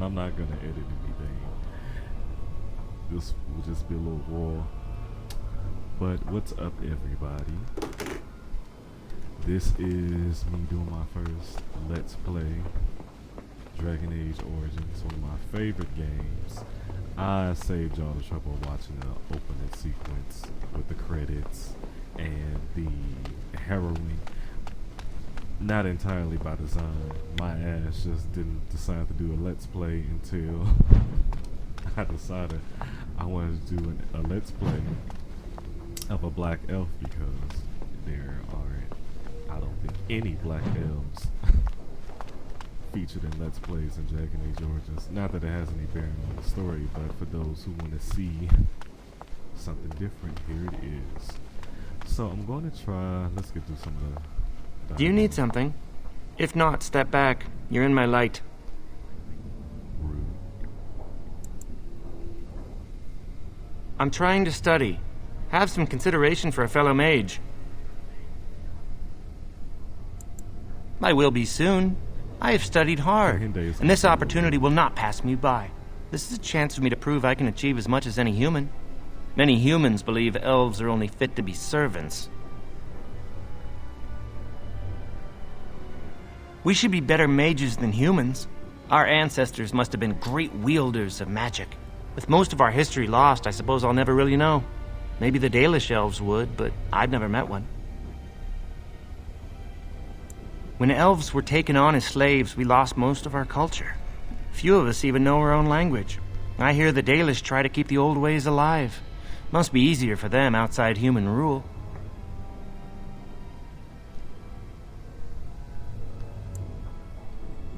I'm not gonna edit anything. This will just be a little raw. But what's up, everybody? This is me doing my first Let's Play Dragon Age Origins, one of my favorite games. I saved y'all the trouble of watching the opening sequence with the credits and the harrowing. Not entirely by design. My ass just didn't decide to do a Let's Play until I decided I wanted to do a Let's Play of a black elf, because there aren't, I don't think, any black elves featured in Let's Plays in Dragon Age Origins. Not that it has any bearing on the story, but for those who want to see something different, here it is. So I'm going to try, let's get through some of the... Do you need something? If not, step back. You're in my light. Rude. I'm trying to study. Have some consideration for a fellow mage. I will be soon. I have studied hard, and this opportunity will not pass me by. This is a chance for me to prove I can achieve as much as any human. Many humans believe elves are only fit to be servants. We should be better mages than humans. Our ancestors must have been great wielders of magic. With most of our history lost, I suppose I'll never really know. Maybe the Dalish elves would, but I've never met one. When elves were taken on as slaves, we lost most of our culture. Few of us even know our own language. I hear the Dalish try to keep the old ways alive. Must be easier for them outside human rule.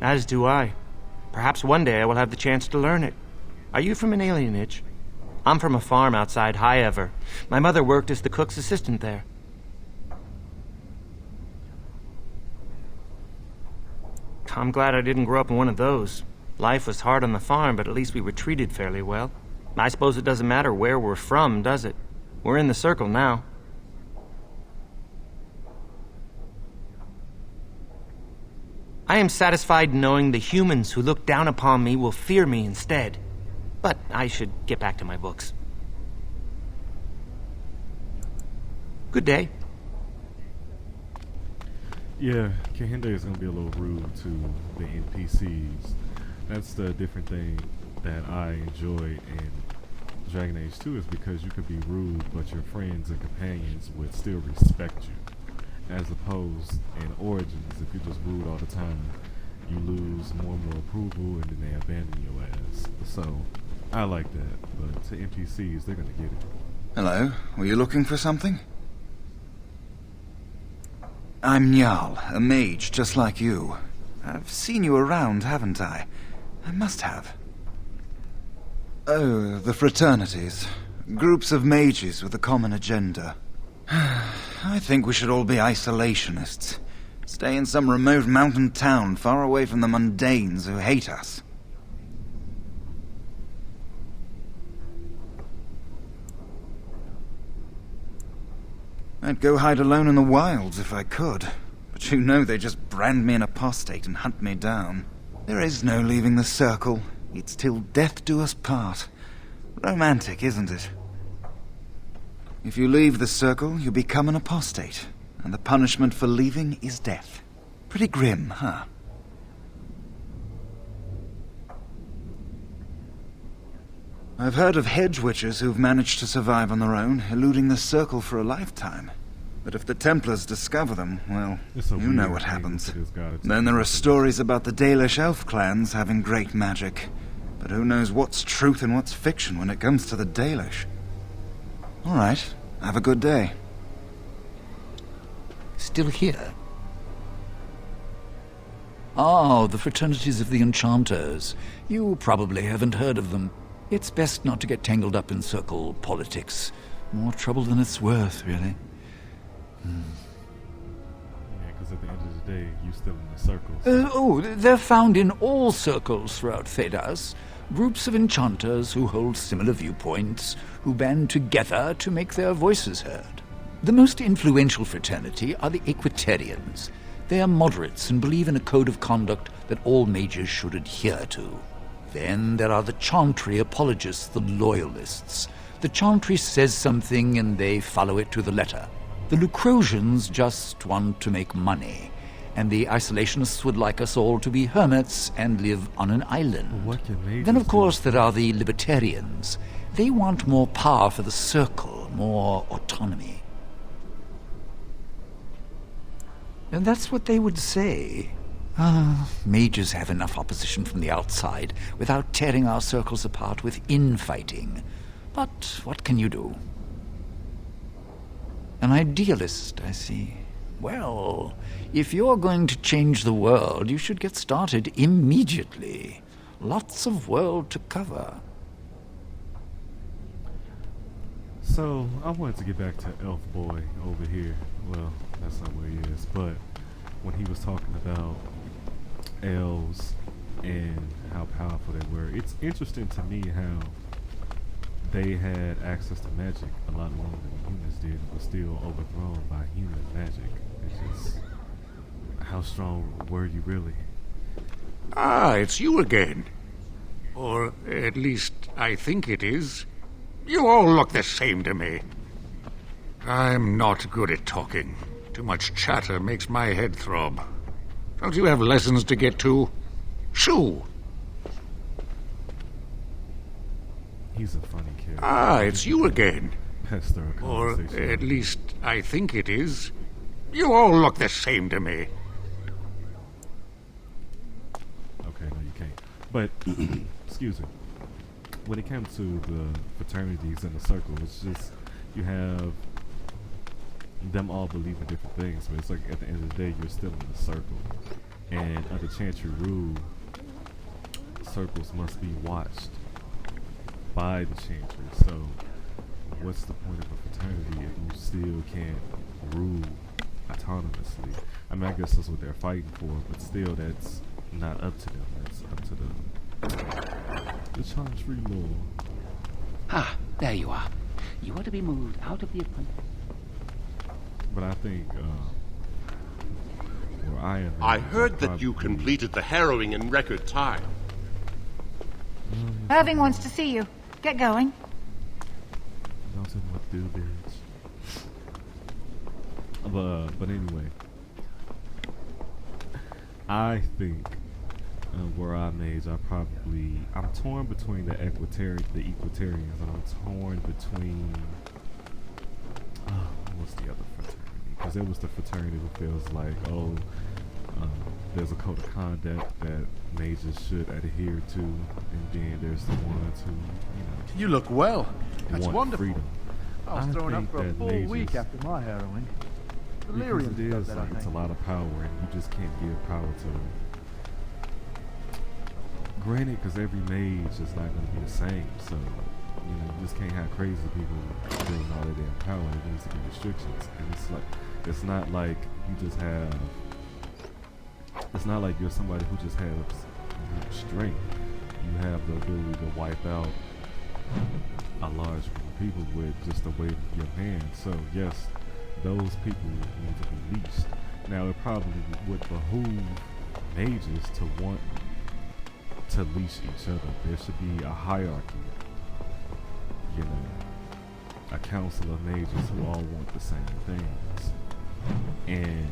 As do I. Perhaps one day I will have the chance to learn it. Are you from an alienage? I'm from a farm outside Highever. My mother worked as the cook's assistant there. I'm glad I didn't grow up in one of those. Life was hard on the farm, but at least we were treated fairly well. I suppose it doesn't matter where we're from, does it? We're in the circle now. I am satisfied knowing the humans who look down upon me will fear me instead. But I should get back to my books. Good day. Yeah, Kahinde is going to be a little rude to the NPCs. That's the different thing that I enjoy in Dragon Age 2, is because you could be rude, but your friends and companions would still respect you. As opposed in Origins, if you're just rude all the time, you lose more and more approval, and then they abandon your ass. So, I like that, but to NPCs, they're gonna get it. Hello, were you looking for something? I'm Njal, a mage just like you. I've seen you around, haven't I? I must have. Oh, the fraternities. Groups of mages with a common agenda. I think we should all be isolationists. Stay in some remote mountain town far away from the mundanes who hate us. I'd go hide alone in the wilds if I could. But you know they just brand me an apostate and hunt me down. There is no leaving the circle. It's till death do us part. Romantic, isn't it? If you leave the circle, you become an apostate, and the punishment for leaving is death. Pretty grim, huh? I've heard of hedge witches who've managed to survive on their own, eluding the circle for a lifetime. But if the Templars discover them, well, you know what happens. Then there are stories about the Dalish elf clans having great magic. But who knows what's truth and what's fiction when it comes to the Dalish? All right, have a good day. Still here? Oh, the fraternities of the Enchanters. You probably haven't heard of them. It's best not to get tangled up in circle politics. More trouble than it's worth, really. Yeah, because at the end of the day, you still in the circles. Oh, they're found in all circles throughout Thedas. Groups of enchanters who hold similar viewpoints, who band together to make their voices heard. The most influential fraternity are the Equitarians. They are moderates and believe in a code of conduct that all mages should adhere to. Then there are the Chantry apologists, the loyalists. The Chantry says something and they follow it to the letter. The Lucrosians just want to make money, and the isolationists would like us all to be hermits and live on an island. What can mages Then, of course, do? there are the libertarians. They want more power for the Circle, more autonomy. And that's what they would say. Mages have enough opposition from the outside without tearing our circles apart with infighting. But what can you do? An idealist, I see. Well, if you're going to change the world, you should get started immediately. Lots of world to cover. So, I wanted to get back to Elf Boy over here. Well, that's not where he is, but when he was talking about elves and how powerful they were, it's interesting to me how they had access to magic a lot longer than humans did and were still overthrown by human magic. It's just, how strong were you really? Ah, it's you again. Or at least I think it is. You all look the same to me. I'm not good at talking. Too much chatter makes my head throb. Don't you have lessons to get to? Shoo! He's a funny character. Ah, it's you again. Pester a Or conversation. at least I think it is. You all look the same to me. Okay, no, you can't. But, excuse me. When it comes to the fraternities and the circle, it's just, you have them all believe in different things, but it's like at the end of the day, you're still in the circle. And under Chantry rule, circles must be watched by the Chantry. So, what's the point of a fraternity if you still can't rule autonomously? I mean, I guess that's what they're fighting for, but still, that's not up to them. That's up to the Chantry law. Ah, there you are. You are to be moved out of the appointment. But I think, where I am, I heard that you completed the harrowing in record time. Irving wants to see you. Get going. Don't tell me what to do, bitch. But anyway, I think where I Mage, I'm torn between the Equitarians, and I'm torn between what's the other fraternity? Because there was the fraternity who feels like, there's a code of conduct that mages should adhere to, and then there's the ones who, You look well. That's want wonderful. freedom. I was throwing up think for a that full mages- week after my harrowing. Because Delirium it does is, that, I like, it's a think. lot of power, and you just can't give power to them. Granted, because every mage is not going to be the same, so, you just can't have crazy people doing all that damn power. There needs to be restrictions, and it's not like you're somebody who just has strength. You have the ability to wipe out a large group of people with just the weight of your hand. So yes, those people need to be leashed. Now it probably would behoove mages to want to leash each other. There should be a hierarchy. A council of mages who all want the same things and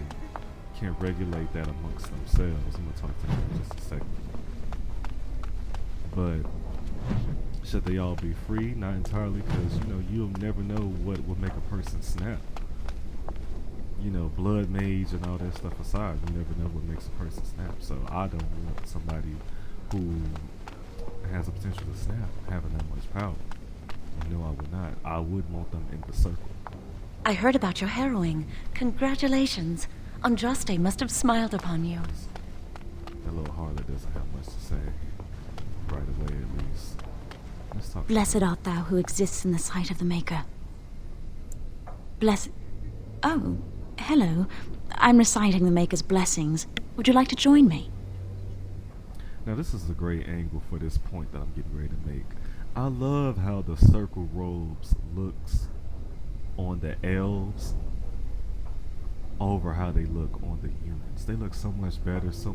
can regulate that amongst themselves. I'm gonna talk to them in just a second. But should they all be free? Not entirely, because you'll never know what will make a person snap. Blood mage and all that stuff aside, you never know what makes a person snap. So I don't want somebody who has a potential to snap having that much power. I would not. I would want them in the circle. I heard about your harrowing. Congratulations. Andraste must have smiled upon you. That little harlot doesn't have much to say. Right away, at least. Let's talk. Blessed art thou who exists in the sight of the Maker. Blessed... Oh, hello. I'm reciting the Maker's blessings. Would you like to join me? Now this is a great angle for this point that I'm getting ready to make. I love how the circle robes looks on the elves over how they look on the humans. They look so much better, so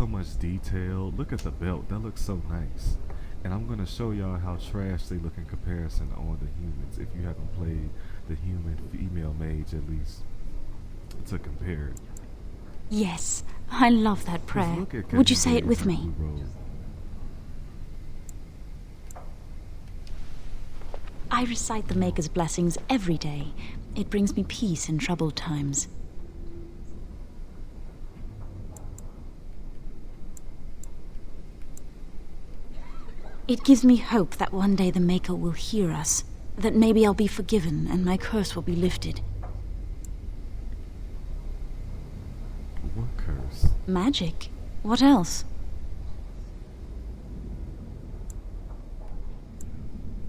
much detail. Look at the belt. That looks so nice. And I'm gonna show y'all how trash they look in comparison on the humans. If you haven't played the human female mage, at least to compare it. Yes, I love that prayer. Would you say it with me? I recite the Maker's blessings every day. It brings me peace in troubled times. It gives me hope that one day the Maker will hear us, that maybe I'll be forgiven and my curse will be lifted. What curse? Magic. What else?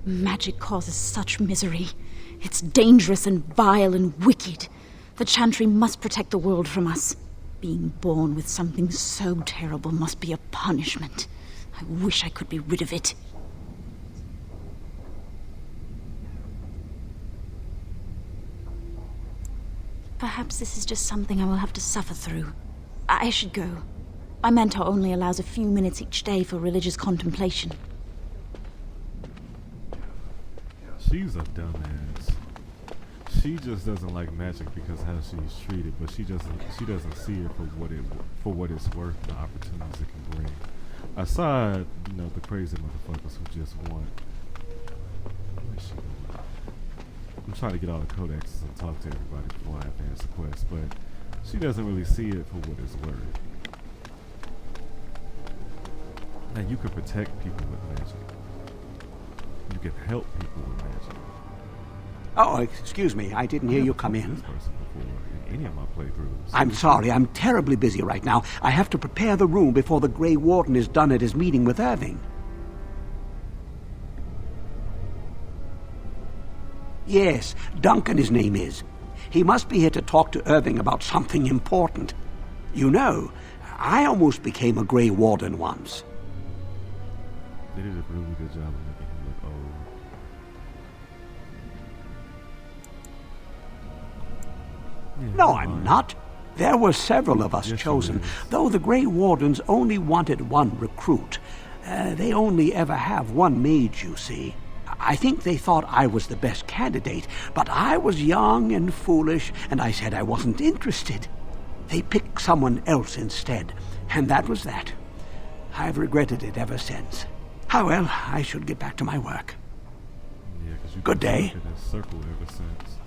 Magic causes such misery. It's dangerous and vile and wicked. The Chantry must protect the world from us. Being born with something so terrible must be a punishment. I wish I could be rid of it. Perhaps this is just something I will have to suffer through. I should go. My mentor only allows a few minutes each day for religious contemplation. She's a dumbass. She just doesn't like magic because how she's treated, but she doesn't see it for what it's worth, the opportunities it can bring. Aside, the crazy motherfuckers who just want. What is she doing? I'm trying to get all the codexes and talk to everybody before I advance the quest, but she doesn't really see it for what it's worth. Now you can protect people with magic. You can help people with magic. Oh, excuse me. I didn't hear you come in. This person before in any of my playthroughs. I'm sorry. I'm terribly busy right now. I have to prepare the room before the Grey Warden is done at his meeting with Irving. Yes, Duncan his name is. He must be here to talk to Irving about something important. You know, I almost became a Grey Warden once. They did a really good job of making him look old. Yeah, No, I'm not. There were several of us chosen, though the Grey Wardens only wanted one recruit. They only ever have one mage, you see. I think they thought I was the best candidate, but I was young and foolish, and I said I wasn't interested. They picked someone else instead, and that was that. I've regretted it ever since. Ah, well, I should get back to my work. Yeah, 'cause you Good day. in a circle ever since.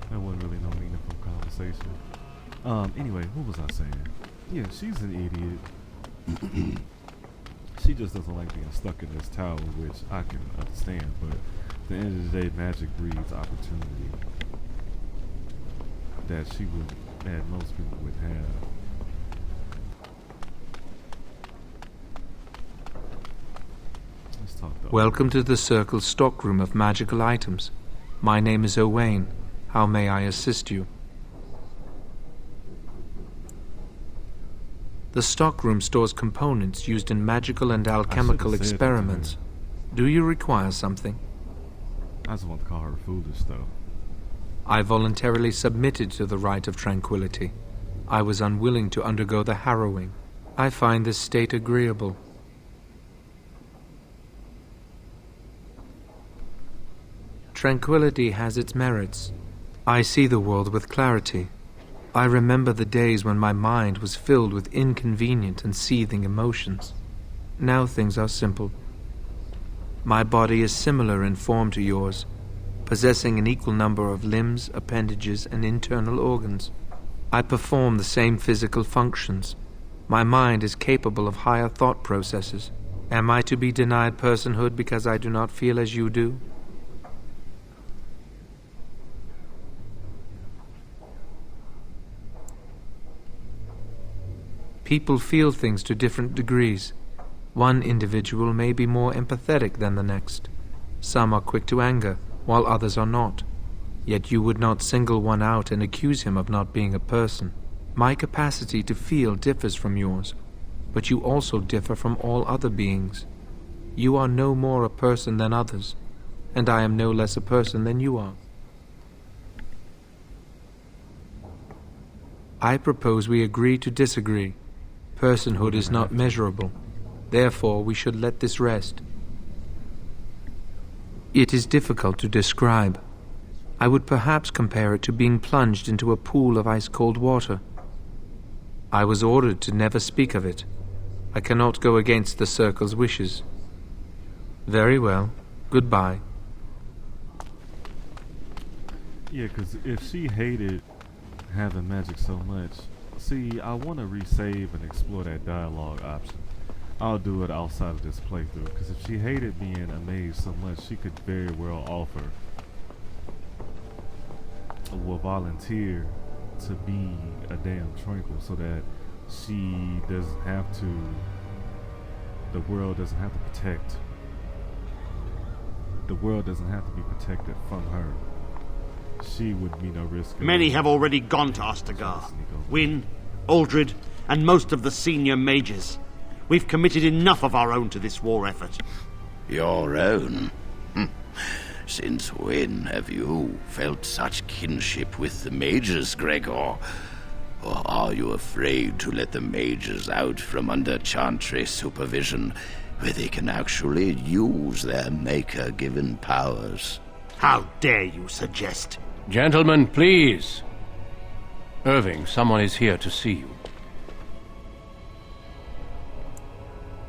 There wasn't really no meaningful conversation. Anyway, what was I saying? Yeah, she's an idiot. She just doesn't like being stuck in this tower, which I can understand, but at the end of the day, magic breeds opportunity that most people would have. Let's talk though. Welcome to the Circle's stockroom of magical items. My name is Owain. How may I assist you? The stockroom stores components used in magical and alchemical experiments. Do you require something? I just want to call her foolish, though. I voluntarily submitted to the rite of tranquility. I was unwilling to undergo the harrowing. I find this state agreeable. Tranquility has its merits. I see the world with clarity. I remember the days when my mind was filled with inconvenient and seething emotions. Now things are simple. My body is similar in form to yours, possessing an equal number of limbs, appendages, and internal organs. I perform the same physical functions. My mind is capable of higher thought processes. Am I to be denied personhood because I do not feel as you do? People feel things to different degrees. One individual may be more empathetic than the next. Some are quick to anger, while others are not. Yet you would not single one out and accuse him of not being a person. My capacity to feel differs from yours, but you also differ from all other beings. You are no more a person than others, and I am no less a person than you are. I propose we agree to disagree. Personhood is not measurable. Therefore, we should let this rest. It is difficult to describe. I would perhaps compare it to being plunged into a pool of ice-cold water. I was ordered to never speak of it. I cannot go against the Circle's wishes. Very well. Goodbye. Yeah, because if she hated having magic so much, see, I want to resave and explore that dialogue option. I'll do it outside of this playthrough, because if she hated being a mage so much, she could very well offer or volunteer to be a damn tranquil so that she doesn't have to, the world doesn't have to protect, the world doesn't have to be protected from her. She would be no risk. Many have already gone to Ostagar. Wynne, Aldred, and most of the senior mages. We've committed enough of our own to this war effort. Your own? Since when have you felt such kinship with the mages, Gregor? Or are you afraid to let the mages out from under Chantry supervision, where they can actually use their Maker-given powers? How dare you suggest? Gentlemen, please. Irving, someone is here to see you.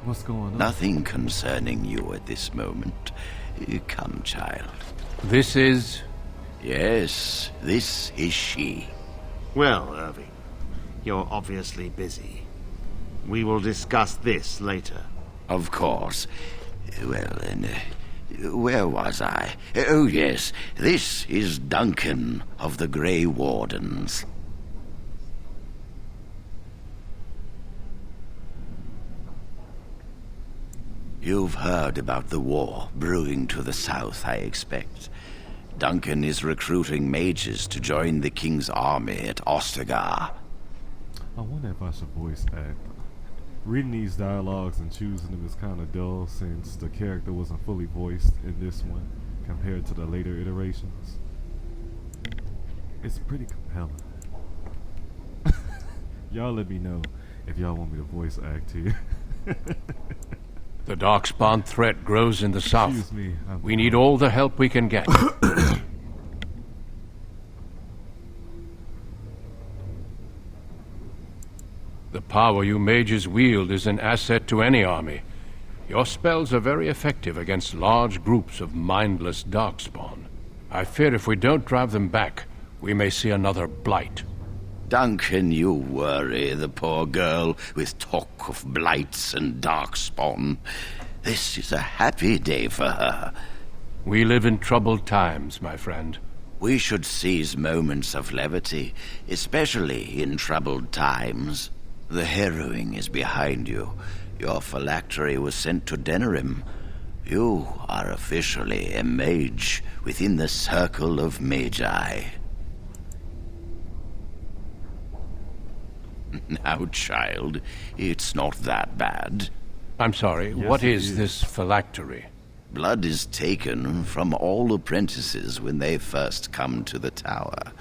What's going on? Nothing concerning you at this moment. Come, child. This is... Yes, this is she. Well, Irving, you're obviously busy. We will discuss this later. Of course. Well, then, where was I? Oh, yes, this is Duncan of the Grey Wardens. You've heard about the war brewing to the south, I expect. Duncan is recruiting mages to join the King's army at Ostagar. I wonder if I should voice act. Reading these dialogues and choosing them is kind of dull since the character wasn't fully voiced in this one compared to the later iterations. It's pretty compelling. Y'all let me know if y'all want me to voice act here. The Darkspawn threat grows in the south. Excuse me, we need all the help we can get. The power you mages wield is an asset to any army. Your spells are very effective against large groups of mindless Darkspawn. I fear if we don't drive them back, we may see another blight. Duncan, you worry the poor girl with talk of blights and darkspawn. This is a happy day for her. We live in troubled times, my friend. We should seize moments of levity, especially in troubled times. The harrowing is behind you. Your phylactery was sent to Denerim. You are officially a mage within the circle of Magi. Now, child, it's not that bad. I'm sorry, Yes, what it is this phylactery? Blood is taken from all apprentices when they first come to the tower,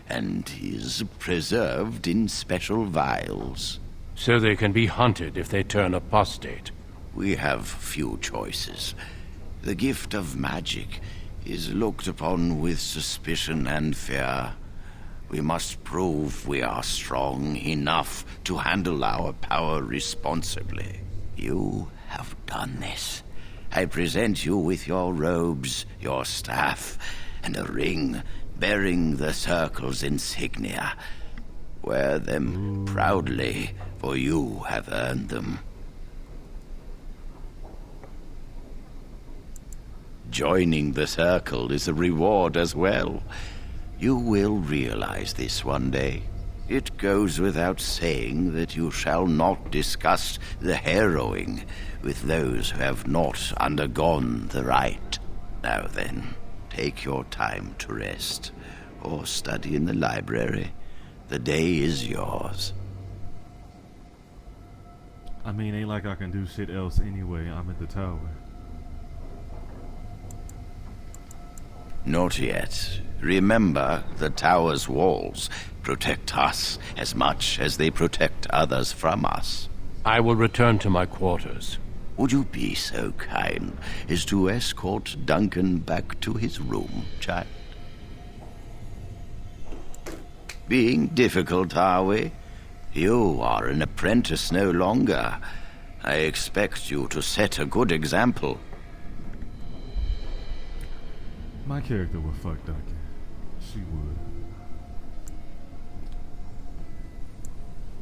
and is preserved in special vials. So they can be hunted if they turn apostate. We have few choices. The gift of magic is looked upon with suspicion and fear. We must prove we are strong enough to handle our power responsibly. You have done this. I present you with your robes, your staff, and a ring bearing the Circle's insignia. Wear them proudly, for you have earned them. Joining the Circle is a reward as well. You will realize this one day. It goes without saying that you shall not discuss the harrowing with those who have not undergone the rite. Now then, take your time to rest, or study in the library. The day is yours. I mean, ain't like I can do shit else anyway. I'm at the tower. Not yet. Remember, the tower's walls protect us as much as they protect others from us. I will return to my quarters. Would you be so kind as to escort Duncan back to his room, child? Being difficult, are we? You are an apprentice no longer. I expect you to set a good example. My character would fuck Duncan. She would.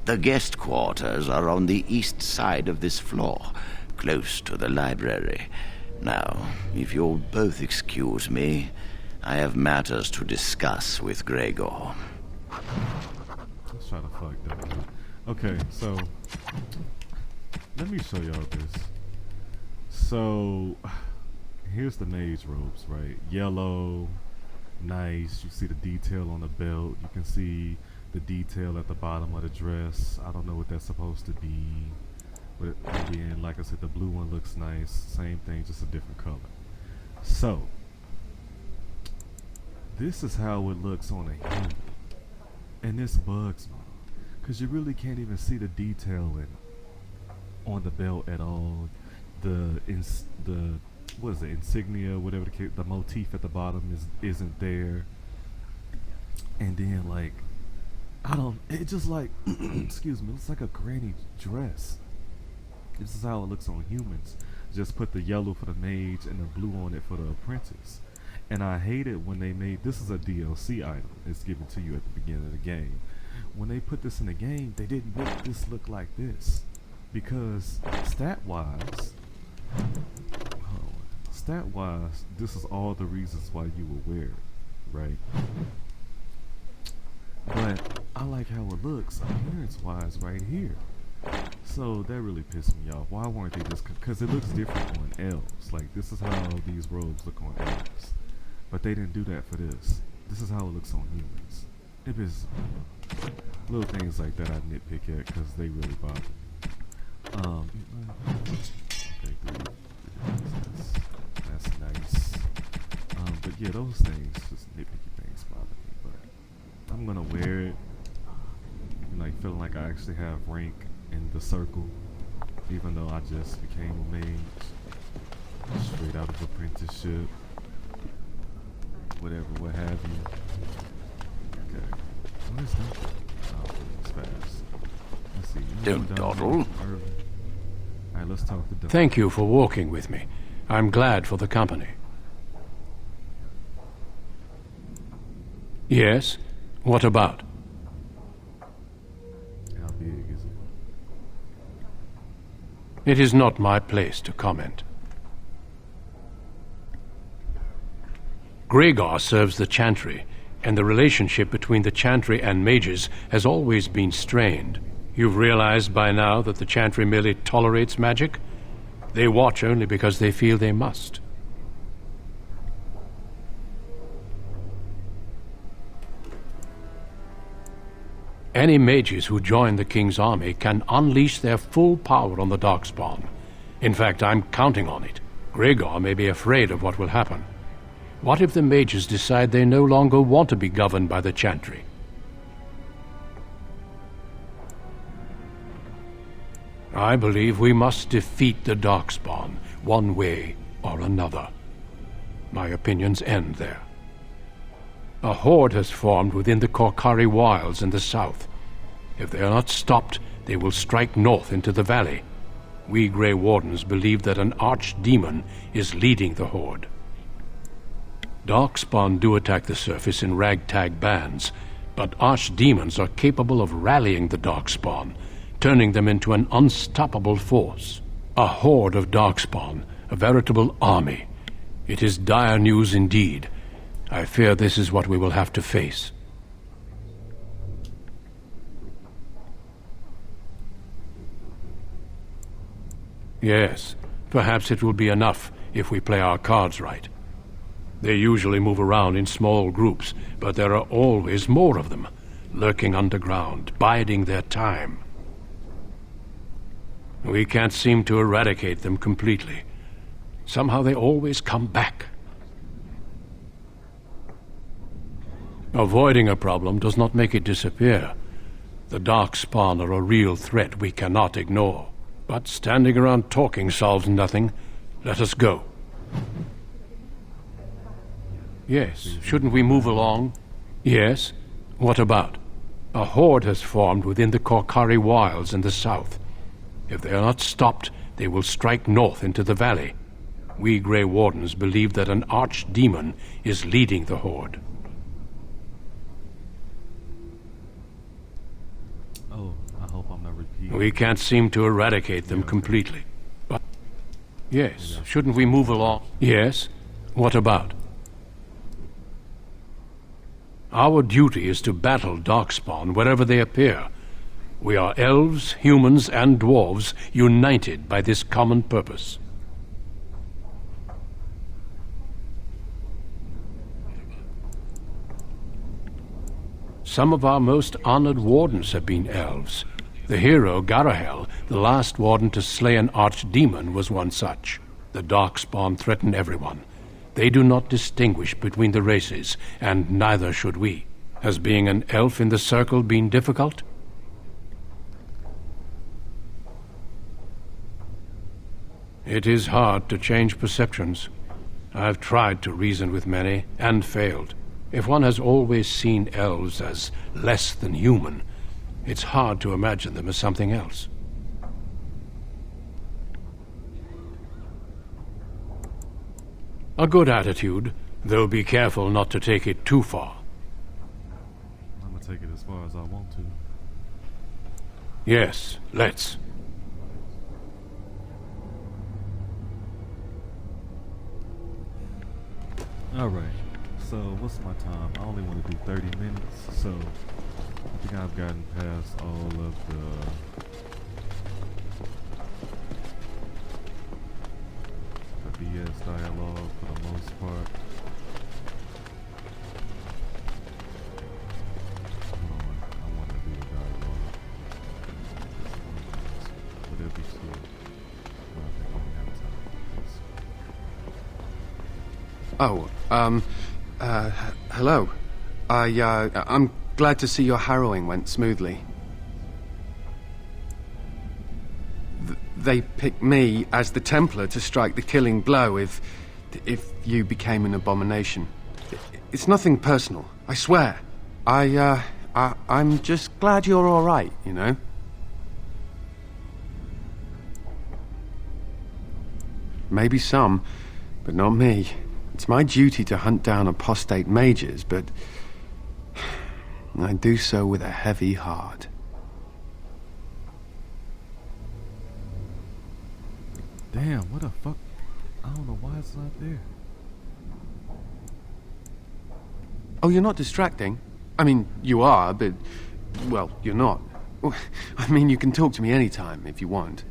The guest quarters are on the east side of this floor, close to the library. Now, if you'll both excuse me, I have matters to discuss with Gregor. Let's try to fuck Duncan. Okay, so let me show y'all this. So here's the mage robes, right? Yellow, nice. You see the detail on the belt. You can see the detail at the bottom of the dress. I don't know what that's supposed to be, but again, like I said, the blue one looks nice. Same thing, just a different color. So this is how it looks on a human, and this bugs me because you really can't even see the detailing on the belt at all. The what is it, insignia, whatever the case, the motif at the bottom isn't there. And then like, it just like, excuse me, it's like a granny dress. This is how it looks on humans. Just put the yellow for the mage and the blue on it for the apprentice. And I hate it when they made, this is a DLC item. It's given to you at the beginning of the game. When they put this in the game, they didn't make this look like this. Because stat-wise, this is all the reasons why you would wear it, right? But I like how it looks appearance-wise right here. So that really pissed me off. Why weren't they just, because it looks different on elves. Like, this is how these robes look on elves. But they didn't do that for this. This is how it looks on humans. It is little things like that I nitpick at because they really bother me. Okay, that's nice. But yeah, those things, just nitpicky things bother me. But I'm gonna wear it, like feeling like I actually have rank in the circle, even though I just became a mage, straight out of apprenticeship, whatever, what have you. Okay, what is that? Oh, it's fast. Let's see. Don't dawdle. Alright, let's talk to Doug. Thank you for walking with me. I'm glad for the company. Yes? What about? How big is it? It is not my place to comment. Gregor serves the Chantry, and the relationship between the Chantry and mages has always been strained. You've realized by now that the Chantry merely tolerates magic? They watch only because they feel they must. Any mages who join the King's army can unleash their full power on the Darkspawn. In fact, I'm counting on it. Gregor may be afraid of what will happen. What if the mages decide they no longer want to be governed by the Chantry? I believe we must defeat the Darkspawn, one way or another. My opinions end there. A horde has formed within the Korkari wilds in the south. If they are not stopped, they will strike north into the valley. We Grey Wardens believe that an archdemon is leading the horde. Darkspawn do attack the surface in ragtag bands, but archdemons are capable of rallying the Darkspawn, turning them into an unstoppable force. A horde of Darkspawn, a veritable army. It is dire news indeed. I fear this is what we will have to face. Yes, perhaps it will be enough if we play our cards right. They usually move around in small groups, but there are always more of them, lurking underground, biding their time. We can't seem to eradicate them completely. Somehow they always come back. Avoiding a problem does not make it disappear. The Darkspawn are a real threat we cannot ignore. But standing around talking solves nothing. Let us go. Yes, shouldn't we move along? Yes? What about? A horde has formed within the Korkari wilds in the south. If they are not stopped, they will strike north into the valley. We Grey Wardens believe that an archdemon is leading the horde. Oh, I hope I'm not repeating. We can't seem to eradicate them completely. But yes, shouldn't we move along? Yes? What about? Our duty is to battle Darkspawn wherever they appear. We are elves, humans, and dwarves united by this common purpose. Some of our most honored wardens have been elves. The hero, Garahel, the last warden to slay an archdemon, was one such. The Darkspawn threaten everyone. They do not distinguish between the races, and neither should we. Has being an elf in the circle been difficult? It is hard to change perceptions. I've tried to reason with many, and failed. If one has always seen elves as less than human, it's hard to imagine them as something else. A good attitude, though be careful not to take it too far. I'm gonna take it as far as I want to. Yes, let's. Alright, so what's my time? I only want to do 30 minutes, so I think I've gotten past all of the BS dialogue for the most part. Hold on, I want to do the dialogue. Would that be too? Well, I think I only have time for this. Hello. I'm glad to see your harrowing went smoothly. They picked me as the Templar to strike the killing blow if you became an abomination. It's nothing personal, I swear. I'm just glad you're all right, you know? Maybe some, but not me. It's my duty to hunt down apostate mages, but I do so with a heavy heart. Damn, what the fuck? I don't know why it's not there. Oh, you're not distracting? I mean, you are, but, well, you're not. I mean, you can talk to me anytime if you want.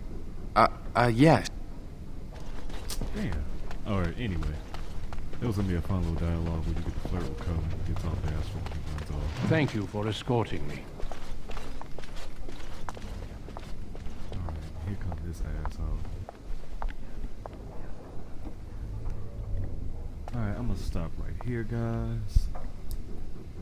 Yes. Damn. Alright, anyway. It was gonna be a fun little dialogue where you get to flirt with Cullen and gets off the astral and runs off. Thank you for escorting me. Alright, here comes this asshole. Alright, I'm gonna stop right here, guys.